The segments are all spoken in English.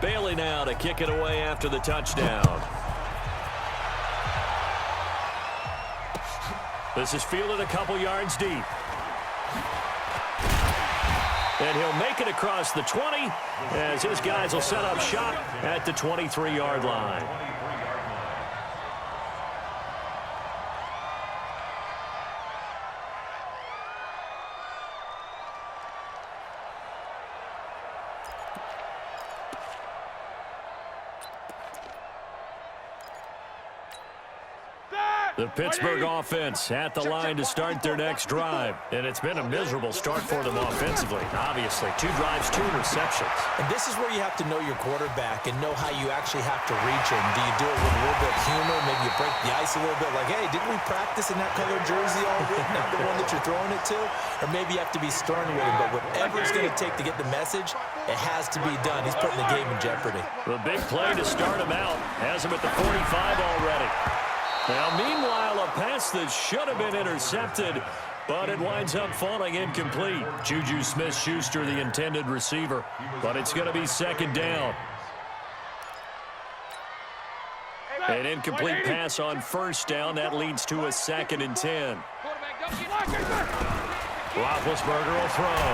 Bailey now to kick it away after the touchdown. This is fielded a couple yards deep. And he'll make it across the 20 as his guys will set up shop at the 23-yard line. The Pittsburgh offense at the line to start their next drive. And it's been a miserable start for them offensively. Obviously, 2 drives, 2 interceptions. And this is where you have to know your quarterback and know how you actually have to reach him. Do you do it with a little bit of humor? Maybe you break the ice a little bit like, hey, didn't we practice in that colored jersey all week? Not the one that you're throwing it to? Or maybe you have to be stern with him. But whatever it's going to take to get the message, it has to be done. He's putting the game in jeopardy. The big play to start him out has him at the 45 already. Now, meanwhile, a pass that should have been intercepted, but it winds up falling incomplete. Juju Smith-Schuster, the intended receiver, but it's going to be second down. An incomplete pass on first down. That leads to a 2nd and 10. Roethlisberger will throw.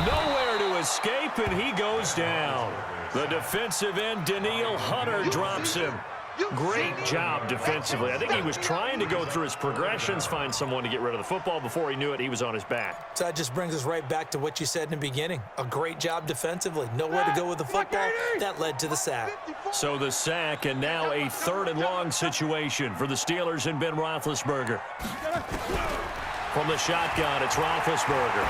Nowhere to escape, and he goes down. The defensive end, Danielle Hunter, drops him. Great job defensively. I think he was trying to go through his progressions, find someone to get rid of the football. Before he knew it, he was on his back. So that just brings us right back to what you said in the beginning. A great job defensively. Nowhere to go with the football. That led to the sack. So the sack, and now a 3rd and long situation for the Steelers and Ben Roethlisberger. From the shotgun, it's Roethlisberger.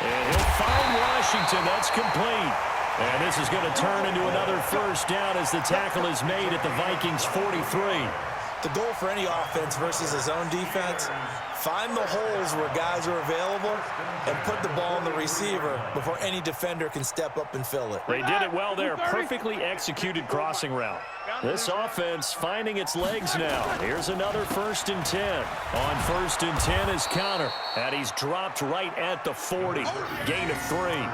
And he'll find Washington. That's complete. And this is going to turn into another first down as the tackle is made at the Vikings 43. The goal for any offense versus his own defense, find the holes where guys are available and put the ball on the receiver before any defender can step up and fill it. They did it well there. Perfectly executed crossing route. This offense finding its legs now. Here's another 1st and 10. On 1st and 10 is Connor. And he's dropped right at the 40. Gain of 3.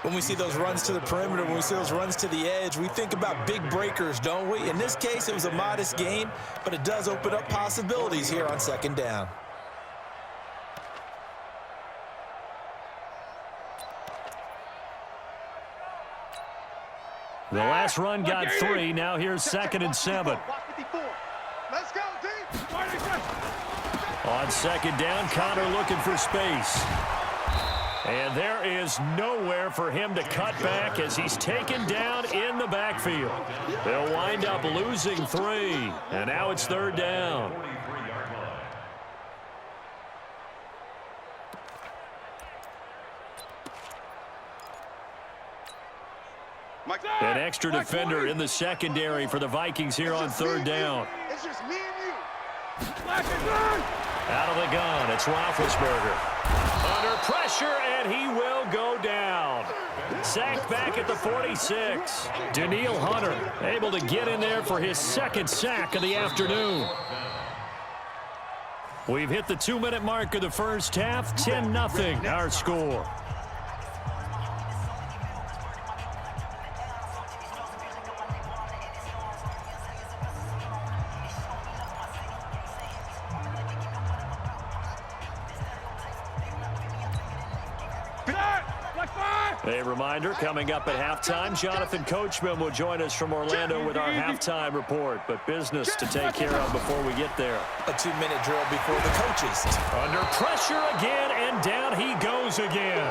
When we see those runs to the perimeter, when we see those runs to the edge, we think about big breakers, don't we? In this case, it was a modest gain, but it does open up possibilities here on 2nd down. The last run got 3. Now here's 2nd and 7. Let's go, team. On 2nd down, Connor looking for space. And there is nowhere for him to cut back as he's taken down in the backfield. They'll wind up losing 3. And now it's 3rd down. An extra defender in the secondary for the Vikings here on 3rd down. It's just me and you. Out of the gun, it's Roethlisberger. Under pressure, and he will go down. Sacked back at the 46. Danielle Hunter able to get in there for his 2nd sack of the afternoon. We've hit the 2-minute mark of the first half. 10-0 our score. A reminder, coming up at halftime, Jonathan Coachman will join us from Orlando with our halftime report. But business to take care of before we get there. A 2-minute drill before the coaches. Under pressure again, and down he goes again.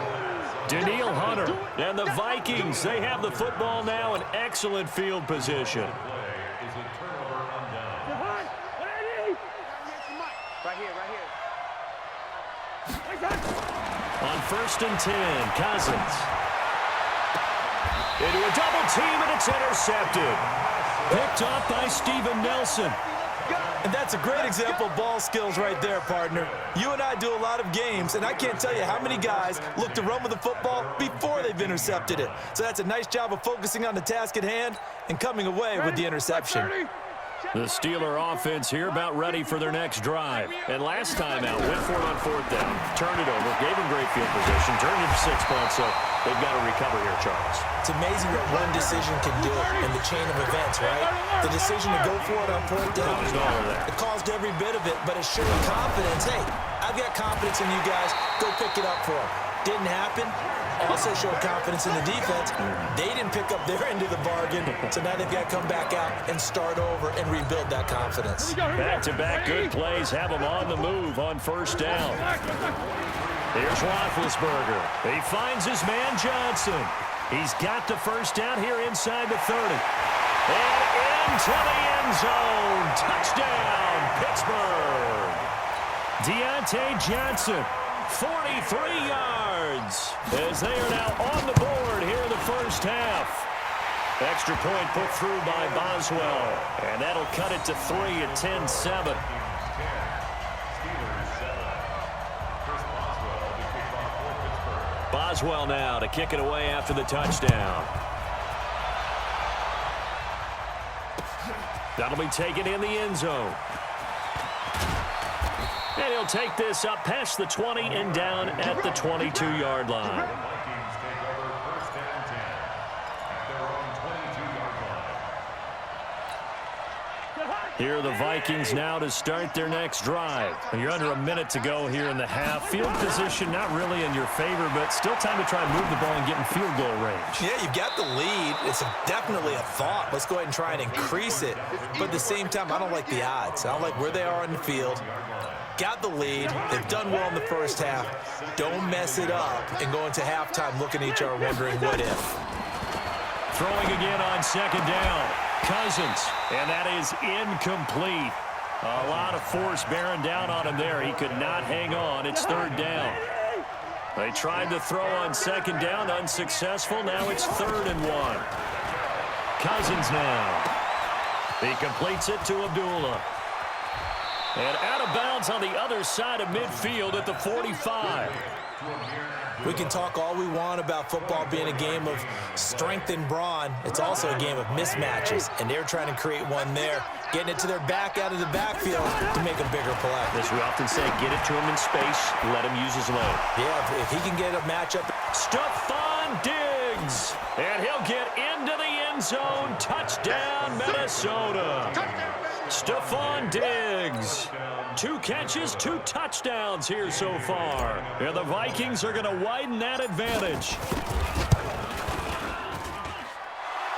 Danielle Hunter and the Vikings, they have the football now in excellent field position. On 1st and 10, Cousins. Into a double team, and it's intercepted. Picked off by Steven Nelson. And that's a great example of ball skills right there, partner. You and I do a lot of games, and I can't tell you how many guys look to run with the football before they've intercepted it. So that's a nice job of focusing on the task at hand and coming away with the interception. The Steeler offense here about ready for their next drive. And last time out, went for it on 4th down, turned it over, gave them great field position, turned it to 6 points, so they've got to recover here, Charles. It's amazing what one decision can do in the chain of events, right? The decision to go for it on 4th down, it caused every bit of it, but it showed confidence. Hey, I've got confidence in you guys. Go pick it up for them. Didn't happen. Also showed confidence in the defense. They didn't pick up their end of the bargain, so now they've got to come back out and start over and rebuild that confidence. Back-to-back good plays have them on the move on 1st down. Here's Roethlisberger. He finds his man Johnson. He's got the 1st down here inside the 30. And into the end zone. Touchdown, Pittsburgh. Deontay Johnson, 43 yards, as they are now on the board here in the 1st half. Extra point put through by Boswell, and that'll cut it to 3 at 10-7. Boswell now to kick it away after the touchdown. That'll be taken in the end zone. And he'll take this up past the 20 and down at the 22-yard line. Here are the Vikings now to start their next drive. You're under a minute to go here in the half. Field position not really in your favor, but still time to try and move the ball and get in field goal range. Yeah, you've got the lead. It's definitely a thought. Let's go ahead and try and increase it. But at the same time, I don't like the odds. I don't like where they are on the field. Got the lead. They've done well in the 1st half. Don't mess it up and go into halftime looking at each other wondering what if. Throwing again on 2nd down. Cousins, and that is incomplete. A lot of force bearing down on him there. He could not hang on. It's 3rd down. They tried to throw on 2nd down, unsuccessful. Now it's 3rd and 1. Cousins now. He completes it to Abdullah. And out of bounds on the other side of midfield at the 45. We can talk all we want about football being a game of strength and brawn. It's also a game of mismatches, and they're trying to create one there, getting it to their back out of the backfield to make a bigger play. As we often say, get it to him in space, let him use his leg. Yeah, if he can get a matchup. Stephon Diggs, and he'll get into the end zone. Touchdown, Minnesota. Stephon Diggs. 2 catches, 2 touchdowns here so far. And the Vikings are going to widen that advantage.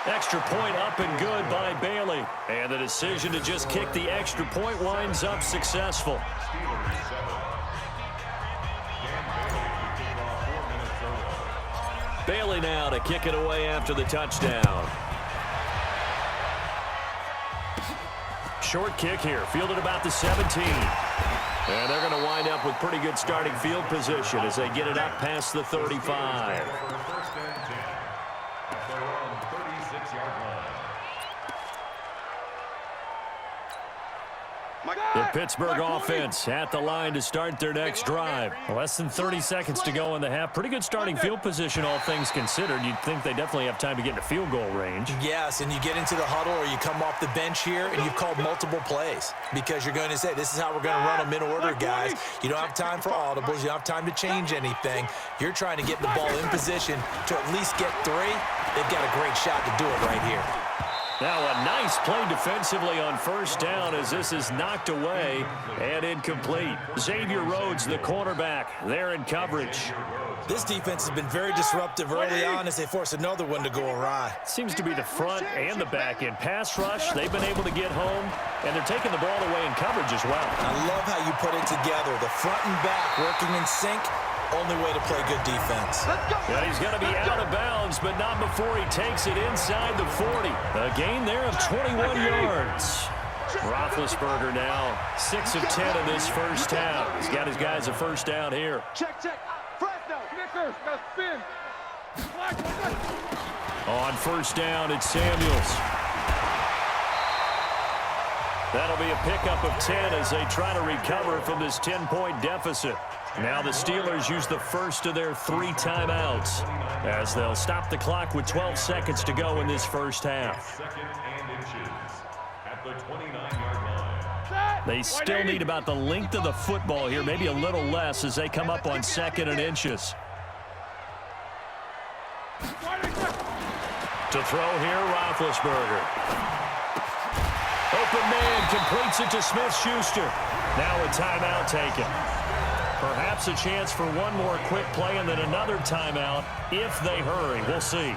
Extra point up and good by Bailey. And the decision to just kick the extra point winds up successful. Bailey now to kick it away after the touchdown. Short kick here, fielded about the 17. And they're going to wind up with pretty good starting field position as they get it up past the 35. The Pittsburgh offense at the line to start their next drive. Less than 30 seconds to go in the half. Pretty good starting field position, all things considered. You'd think they definitely have time to get into field goal range. Yes, and you get into the huddle or you come off the bench here and you've called multiple plays because you're going to say, this is how we're going to run them in order, guys. You don't have time for audibles. You don't have time to change anything. You're trying to get the ball in position to at least get 3. They've got a great shot to do it right here. Now a nice play defensively on 1st down as this is knocked away and incomplete. Xavier Rhodes, the cornerback, there in coverage. This defense has been very disruptive early on as they force another one to go awry. Seems to be the front and the back end. Pass rush, they've been able to get home, and they're taking the ball away in coverage as well. I love how you put it together. The front and back working in sync. Only way to play good defense. Yeah, he's going to be out of bounds, but not before he takes it inside the 40. A gain there of 21 yards. Roethlisberger now 6 of 10 in this 1st half. He's got his guys a 1st down here. Check. Fresno. Snickers. Now spin. On 1st down, it's Samuels. That'll be a pickup of 10 as they try to recover from this 10-point deficit. Now the Steelers use the first of their 3 timeouts as they'll stop the clock with 12 seconds to go in this 1st half. the 29-yard line. They still need about the length of the football here, maybe a little less as they come up on 2nd and inches. To throw here, Roethlisberger. Open man completes it to Smith-Schuster. Now a timeout taken. Perhaps a chance for one more quick play and then another timeout if they hurry. We'll see.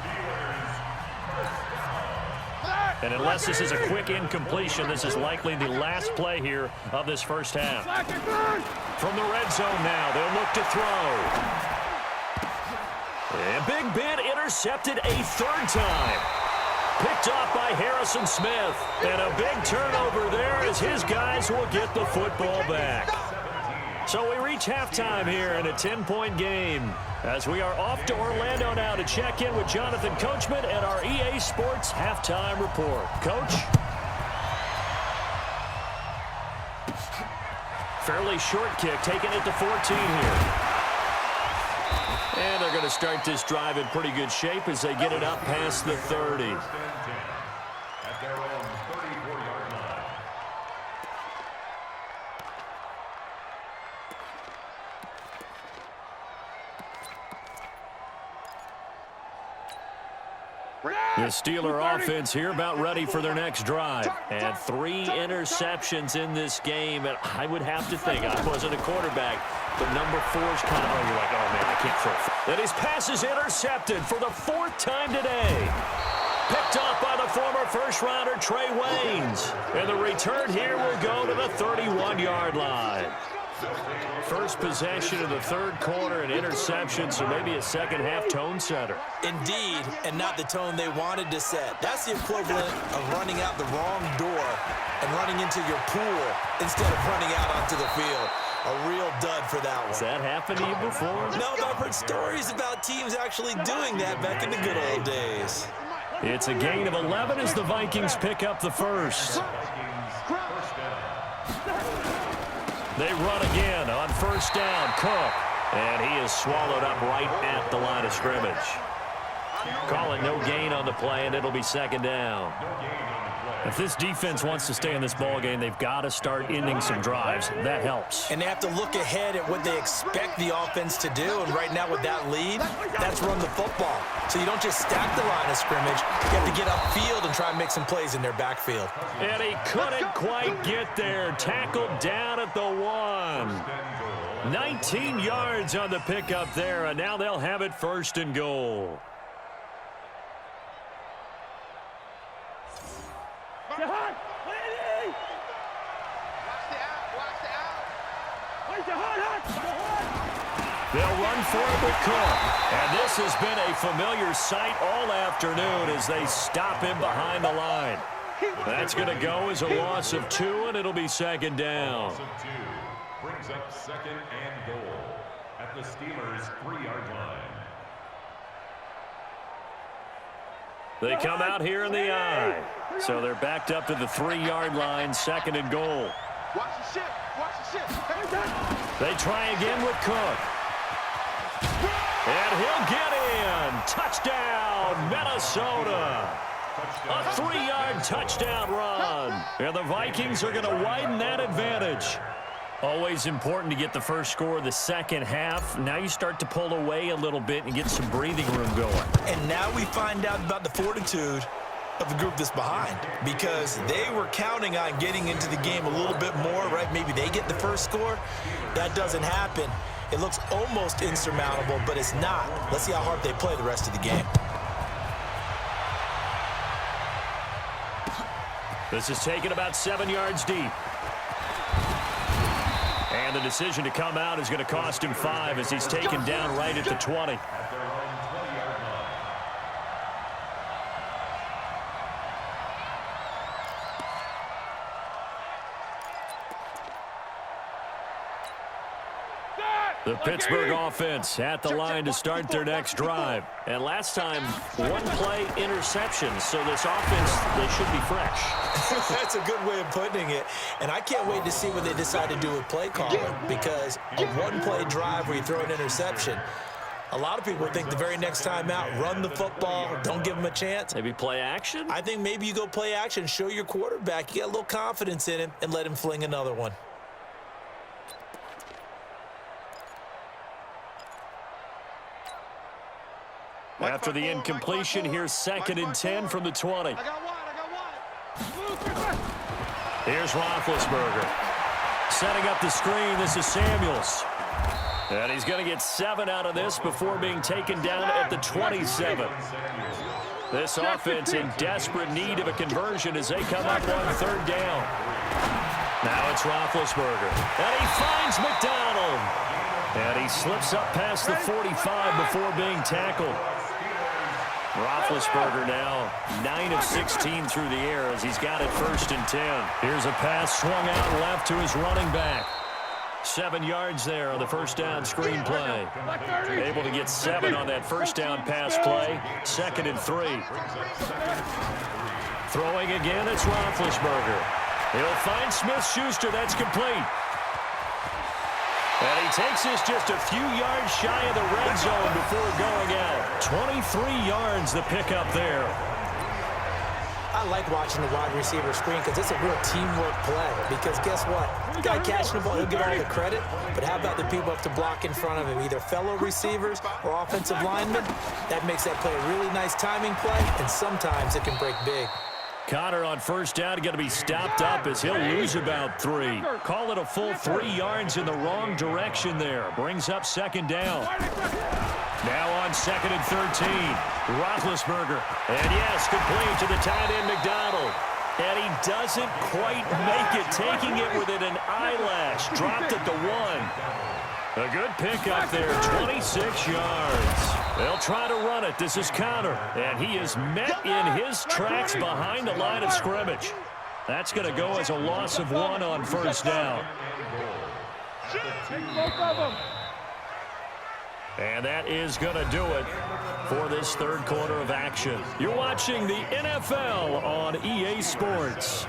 And unless this is a quick incompletion, this is likely the last play here of this first half. From the red zone now, they'll look to throw. And Big Ben intercepted a 3rd time. Picked off by Harrison Smith. And a big turnover there as his guys will get the football back. So we reach halftime here in a 10-point game as we are off to Orlando now to check in with Jonathan Coachman and our EA Sports Halftime Report. Coach? Fairly short kick, taking it to 14 here. And they're going to start this drive in pretty good shape as they get it up past the 30. At their own 34-yard line. The Steeler offense here about ready for their next drive. And 3 interceptions in this game. And I would have to think, I wasn't a quarterback, but number 4 is kind of, you're like, oh, man, I can't throw. And his pass is intercepted for the 4th time today. Picked off by the former first-rounder Trey Waynes. And the return here will go to the 31-yard line. First possession of the 3rd quarter, an interception, so maybe a second-half tone setter. Indeed, and not the tone they wanted to set. That's the equivalent of running out the wrong door and running into your pool instead of running out onto the field. A real dud for that one. Has that happened to you before? No, but I've heard stories about teams actually doing that back in the good old days. It's a gain of 11 as the Vikings pick up the first. They run again on first down. Cook. And he is swallowed up right at the line of scrimmage. Calling no gain on the play, and it'll be 2nd down. If this defense wants to stay in this ballgame, they've got to start ending some drives. That helps. And they have to look ahead at what they expect the offense to do. And right now with that lead, that's run the football. So you don't just stack the line of scrimmage. You have to get upfield and try and make some plays in their backfield. And he couldn't quite get there. Tackled down at the 1. 19 yards on the pickup there, and now they'll have it 1st and goal. They'll run for it with Cook. And this has been a familiar sight all afternoon as they stop him behind the line. That's going to go as a loss of 2, and it'll be 2nd down. Loss of 2 brings up 2nd and goal at the Steelers' 3-yard line. They come out here in the eye. So they're backed up to the 3-yard line, 2nd and goal. Watch the ship. Watch the ship. They try again with Cook. And he'll get in. Touchdown, Minnesota. A 3-yard touchdown run. And the Vikings are going to widen that advantage. Always important to get the first score of the second half. Now you start to pull away a little bit and get some breathing room going. And now we find out about the fortitude of the group that's behind, because they were counting on getting into the game a little bit more, right? Maybe they get the first score. That doesn't happen. It looks almost insurmountable, but it's not. Let's see how hard they play the rest of the game. This is taken about 7 yards deep. And the decision to come out is going to cost him 5 as he's taken down right at the 20. The Pittsburgh offense at the line to start their next drive. And last time, 1-play interception. So this offense, they should be fresh. That's a good way of putting it. And I can't wait to see what they decide to do with play calling, because a 1-play drive where you throw an interception, A lot of people think the very next time out, run the football, don't give him a chance. Maybe play action? I think maybe you go play action, show your quarterback, you got a little confidence in him, and let him fling another one. After the incompletion, here's 2nd and 10 from the 20. Here's Roethlisberger. Setting up the screen, this is Samuels. And he's going to get 7 out of this before being taken down at the 27. This offense in desperate need of a conversion as they come up on 3rd down. Now it's Roethlisberger. And he finds McDonald. And he slips up past the 45 before being tackled. Roethlisberger now 9 of 16 through the air as he's got it 1st and 10. Here's a pass swung out left to his running back. 7 yards there on the 1st down screen play. Able to get 7 on that 1st down pass play. 2nd and 3. Throwing again, it's Roethlisberger. He'll find Smith-Schuster. That's complete. And he takes this just a few yards shy of the red zone before going out. 23 yards the pickup there. I like watching the wide receiver screen because it's a real teamwork play. Because guess what? The guy catching the ball, he'll get all the credit. But how about the people up to block in front of him? Either fellow receivers or offensive linemen. That makes that play a really nice timing play, and sometimes it can break big. Connor on 1st down going to be stopped up as he'll lose about 3. Call it a full 3 yards in the wrong direction there. Brings up 2nd down. Now on 2nd and 13. Roethlisberger. And yes, complete to the tight end McDonald. And he doesn't quite make it, taking it within an eyelash. Dropped at the 1. A good pickup there, 26 yards. They'll try to run it. This is Connor. And he is met in his tracks behind the line of scrimmage. That's going to go as a loss of 1 on 1st down. And that is going to do it for this 3rd quarter of action. You're watching the NFL on EA Sports.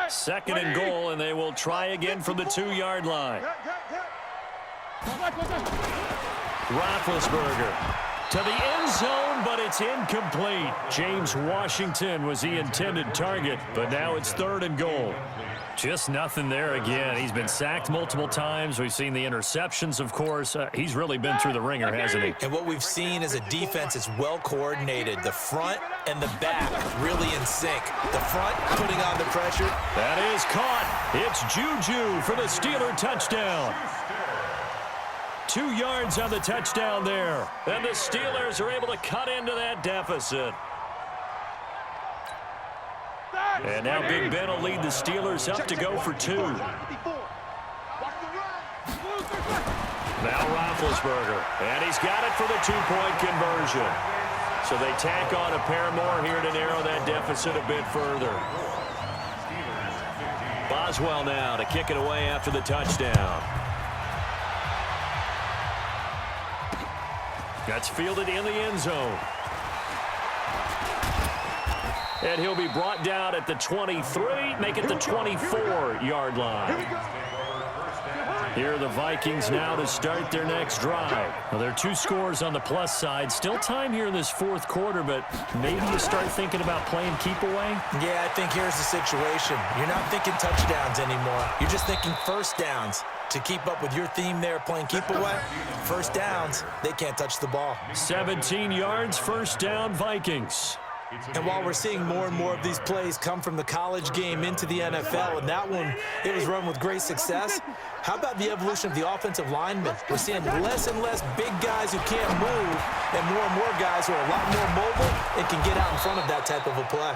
Second and goal, and they will try again from the 2-yard line. Roethlisberger to the end zone, but it's incomplete. James Washington was the intended target, but now it's 3rd and goal. Just nothing there again. He's been sacked multiple times. We've seen the interceptions, of course. He's really been through the ringer, hasn't he? And what we've seen is a defense that's well coordinated. The front and the back really in sync. The front putting on the pressure. That is caught. It's Juju for the Steeler touchdown. 2 yards on the touchdown there. And the Steelers are able to cut into that deficit. And now Big Ben will lead the Steelers up to go for 2. Now Roethlisberger. And he's got it for the 2-point conversion. So they tack on a pair more here to narrow that deficit a bit further. Boswell now to kick it away after the touchdown. That's fielded in the end zone. And he'll be brought down at the 23, make it the 24-yard line. Here are the Vikings now to start their next drive. Well, there are 2 scores on the plus side. Still time here in this 4th quarter, but maybe you start thinking about playing keep away? Yeah, I think here's the situation. You're not thinking touchdowns anymore. You're just thinking 1st downs. To keep up with your theme there, playing keep away, 1st downs, they can't touch the ball. 17 yards, 1st down, Vikings. And while we're seeing more and more of these plays come from the college game into the NFL, and that one, it was run with great success, how about the evolution of the offensive linemen? We're seeing less and less big guys who can't move, and more guys who are a lot more mobile and can get out in front of that type of a play.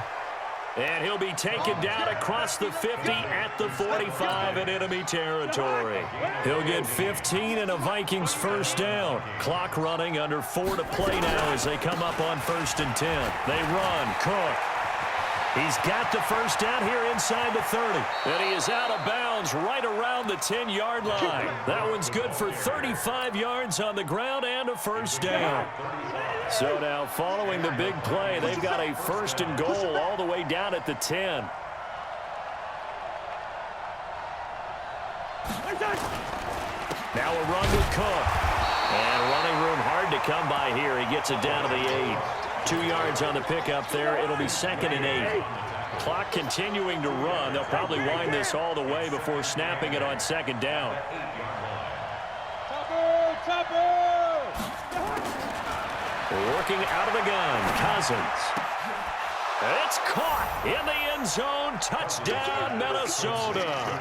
And he'll be taken down across the 50 at the 45 in enemy territory. He'll get 15 and a Vikings 1st down. Clock running under 4 to play now as they come up on 1st and 10. They run. Cook. He's got the first down here inside the 30. And he is out of bounds right around the 10-yard line. That one's good for 35 yards on the ground and a first down. So now following the big play, they've got a first and goal all the way down at the 10. Now a run with Cook. And running room hard to come by here. He gets it down to the 8. 2 yards on the pickup there. It'll be 2nd and 8. Clock continuing to run. They'll probably wind this all the way before snapping it on 2nd down. Working out of the gun, Cousins. It's caught in the end zone. Touchdown, Minnesota.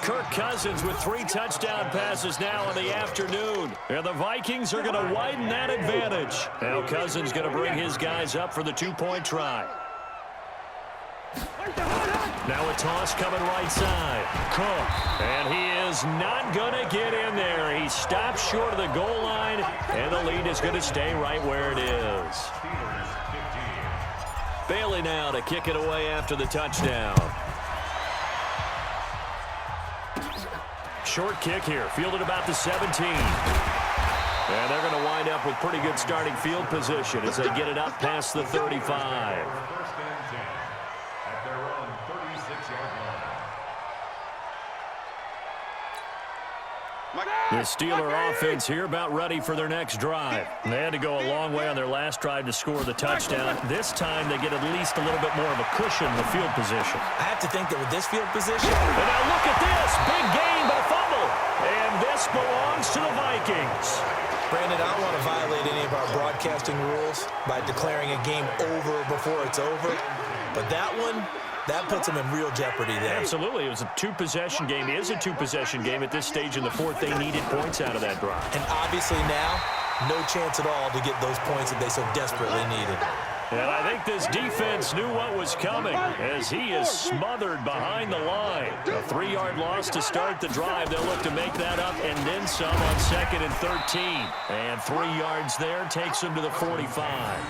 Kirk Cousins with 3 touchdown passes now in the afternoon. And the Vikings are going to widen that advantage. Now Cousins going to bring his guys up for the 2-point try. Now a toss coming right side. Cook. And he is not going to get in there. He stops short of the goal line. And the lead is going to stay right where it is. Bailey now to kick it away after the touchdown. Short kick here, fielded about the 17. And they're going to wind up with pretty good starting field position as they get it up past the 35. The Steeler offense here about ready for their next drive. They had to go a long way on their last drive to score the touchdown. This time they get at least a little bit more of a cushion in the field position. I have to think that with this field position. And now look at this. Big gain, but a fumble. And this belongs to the Vikings. Brandon, I don't want to violate any of our broadcasting rules by declaring a game over before it's over. But that one, that puts them in real jeopardy there. Absolutely. It was a 2-possession game. It is a 2-possession game at this stage in the 4th. They needed points out of that drive. And obviously now, no chance at all to get those points that they so desperately needed. And I think this defense knew what was coming as he is smothered behind the line. A 3-yard loss to start the drive. They'll look to make that up and then some on 2nd and 13. And 3 yards there takes them to the 45.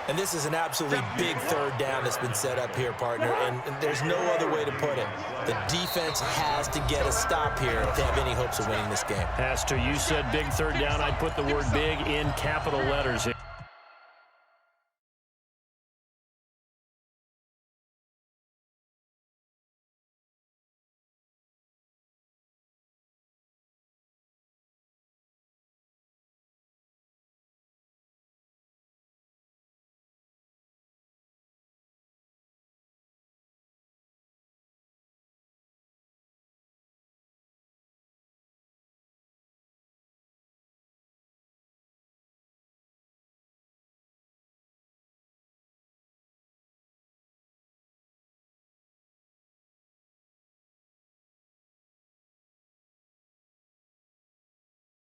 And this is an absolutely big 3rd down that's been set up here, partner, and there's no other way to put it. The defense has to get a stop here if they have any hopes of winning this game. Has to. You said big 3rd down. I'd put the word big in capital letters.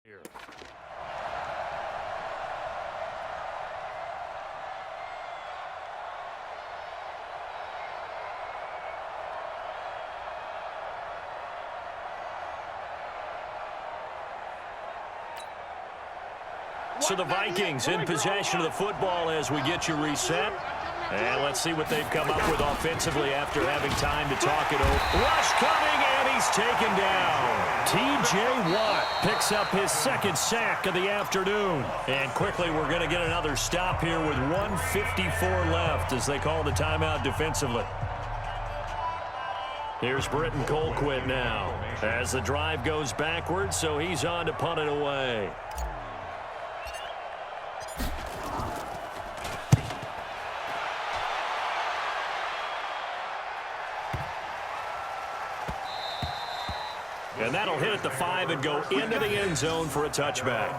Here. So the Vikings in possession of the football as we get you reset. And let's see what they've come up with offensively after having time to talk it over. Rush coming, and he's taken down. T.J. Watt picks up his 2nd sack of the afternoon. And quickly we're going to get another stop here with 1:54 left as they call the timeout defensively. Here's Britton Colquitt now as the drive goes backwards, so he's on to punt it away. And that'll hit at the 5 and go into the end zone for a touchback.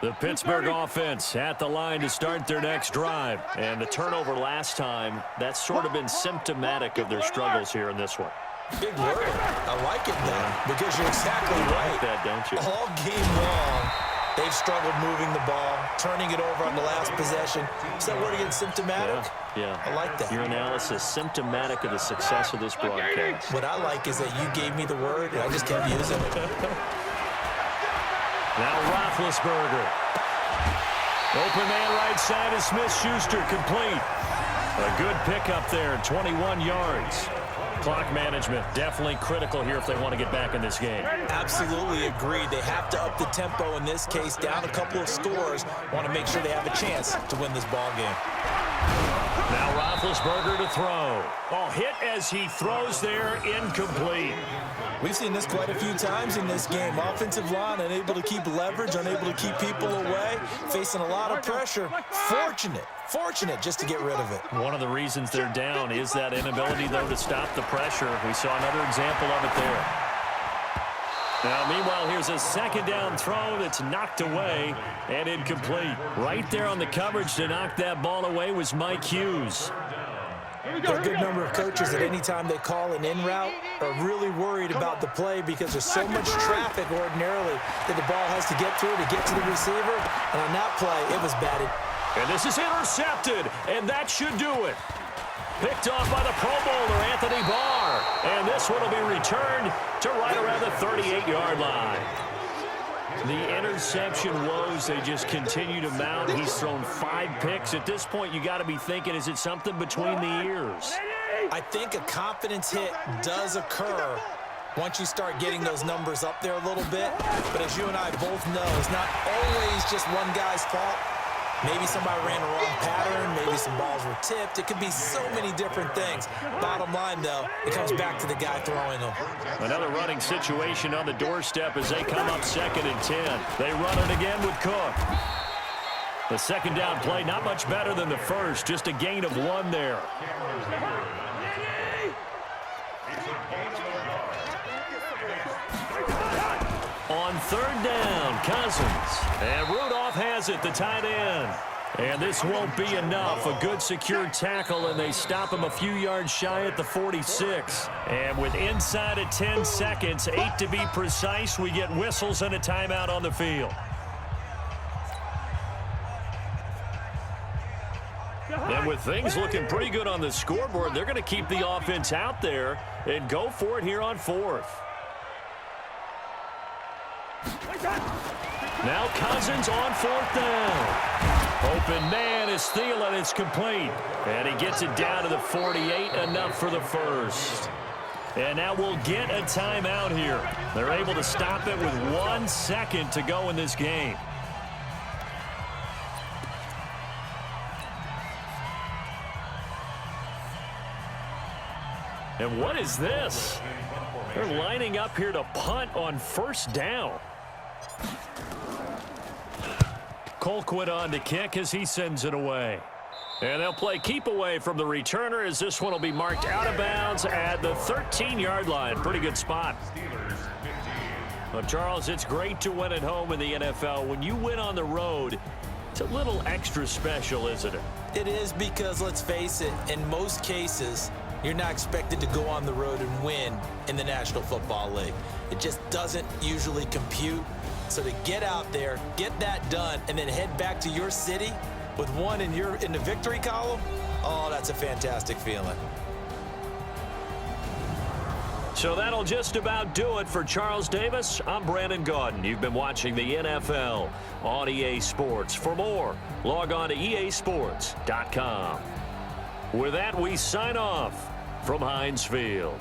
The Pittsburgh offense at the line to start their next drive. And the turnover last time, that's sort of been symptomatic of their struggles here in this one. Big word. I like it, though, because you're exactly right. You like that, don't you? All game long, they've struggled moving the ball, turning it over on the last possession. Is that word again, symptomatic? Yeah. I like that. Your analysis, symptomatic of the success of this broadcast. What I like is that you gave me the word, and I just kept using it. Now Roethlisberger. Open man right side is Smith-Schuster, complete. A good pickup there, 21 yards. Clock management definitely critical here if they want to get back in this game. Absolutely agreed. They have to up the tempo in this case, down a couple of scores. Want to make sure they have a chance to win this ball game. Now Roethlisberger to throw. Oh, hit as he throws there, incomplete. We've seen this quite a few times in this game. Offensive line unable to keep leverage, unable to keep people away, facing a lot of pressure. Fortunate just to get rid of it. One of the reasons they're down is that inability, though, to stop the pressure. We saw another example of it there. Now, meanwhile, here's a second down throw that's knocked away and incomplete. Right there on the coverage to knock that ball away was Mike Hughes. There are a good number of coaches that any time they call an in route are really worried about the play because there's so much traffic ordinarily that the ball has to get through to get to the receiver. And on that play, it was batted. And this is intercepted, and that should do it. Picked off by the Pro Bowler, Anthony Barr. And this one will be returned to right around the 38-yard line. The interception woes, they just continue to mount. He's thrown 5 picks. At this point, you got to be thinking, is it something between the ears? I think a confidence hit does occur once you start getting those numbers up there a little bit. But as you and I both know, it's not always just one guy's fault. Maybe somebody ran a wrong pattern. Maybe some balls were tipped. It could be so many different things. Bottom line, though, it comes back to the guy throwing them. Another running situation on the doorstep as they come up 2nd and 10. They run it again with Cook. The second down play, not much better than the first. Just a gain of 1 there. On 3rd down, Cousins. And Rudolph has it, the tight end. And this won't be enough. A good secure tackle, and they stop him a few yards shy at the 46. And with inside of 10 seconds, 8 to be precise, we get whistles and a timeout on the field. And with things looking pretty good on the scoreboard, they're going to keep the offense out there and go for it here on 4th. Now Cousins on 4th down. Open man is Thielen. It's complete. And he gets it down to the 48, enough for the first. And now we'll get a timeout here. They're able to stop it with 1 second to go in this game. And what is this? They're lining up here to punt on 1st down. Colquitt on to kick as he sends it away. And they'll play keep away from the returner as this one will be marked out of bounds at the 13-yard line. Pretty good spot. Well, Charles, it's great to win at home in the NFL. When you win on the road, it's a little extra special, isn't it? It is, because let's face it, in most cases, you're not expected to go on the road and win in the National Football League. It just doesn't usually compute. So to get out there, get that done, and then head back to your city with 1 in the victory column, oh, that's a fantastic feeling. So that'll just about do it for Charles Davis. I'm Brandon Gaudin. You've been watching the NFL on EA Sports. For more, log on to easports.com. With that, we sign off from Heinz Field.